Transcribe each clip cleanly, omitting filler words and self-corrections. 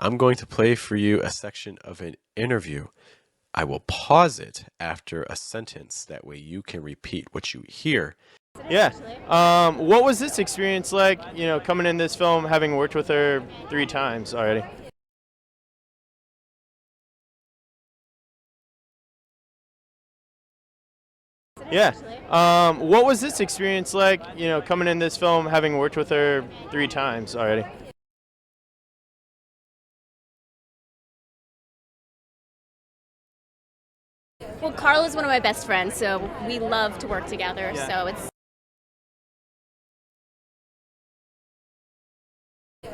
I'm going to play for you a section of an interview. I will pause it after a sentence. That way you can repeat what you hear. Yeah. What was this experience like, coming in this film, having worked with her 3 times already? Yeah. What was this experience like, coming in this film, having worked with her 3 times already? Well, Carl is one of my best friends, so we love to work together. Yeah. So it's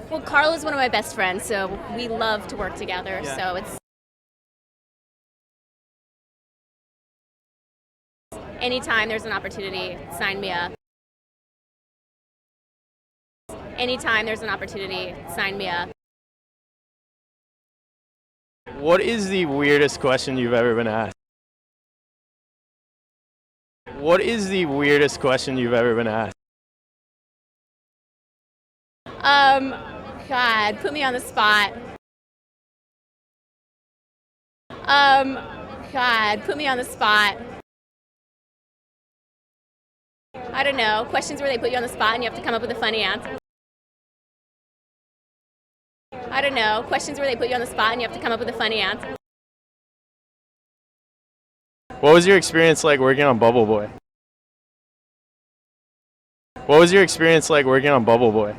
Well, Carl is one of my best friends, so we love to work together. Yeah. So it's anytime there's an opportunity, sign me up. Anytime there's an opportunity, sign me up. What is the weirdest question you've ever been asked? What is the weirdest question you've ever been asked? God, put me on the spot. God, put me on the spot. I don't know. Questions where they put you on the spot and you have to come up with a funny answer. I don't know. Questions where they put you on the spot and you have to come up with a funny answer. What was your experience like working on Bubble Boy? What was your experience like working on Bubble Boy?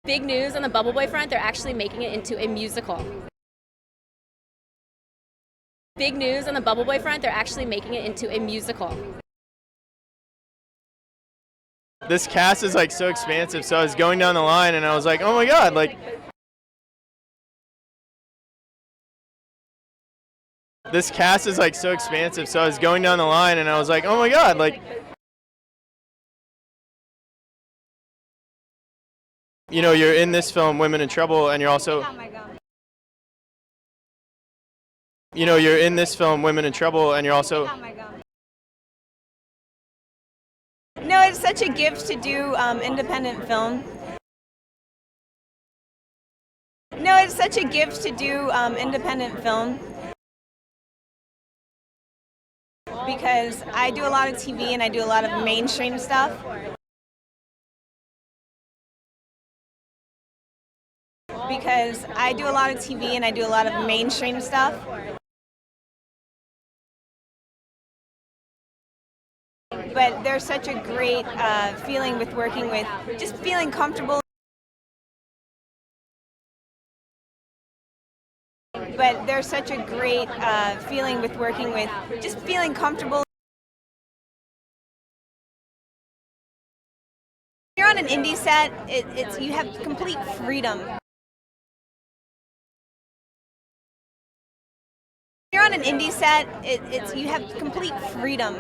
Big news on the Bubble Boy front, they're actually making it into a musical. Big news on the Bubble Boy front, they're actually making it into a musical. This cast is like so expansive, so I was going down the line and I was like, oh my god, like this cast is like so expansive, so I was going down the line and I was like, oh my god, like you're in this film, Women in Trouble, and you're also you're in this film, Women in Trouble, and you're also No, it's such a gift to do independent film. No, it's such a gift to do independent film. Because I do a lot of TV and I do a lot of mainstream stuff. Because I do a lot of TV and I do a lot of mainstream stuff. But there's such a great feeling with working with, just feeling comfortable. But there's such a great feeling with working with, just feeling comfortable. You're on an indie set, it's you have complete freedom. You're on an indie set, you have complete freedom.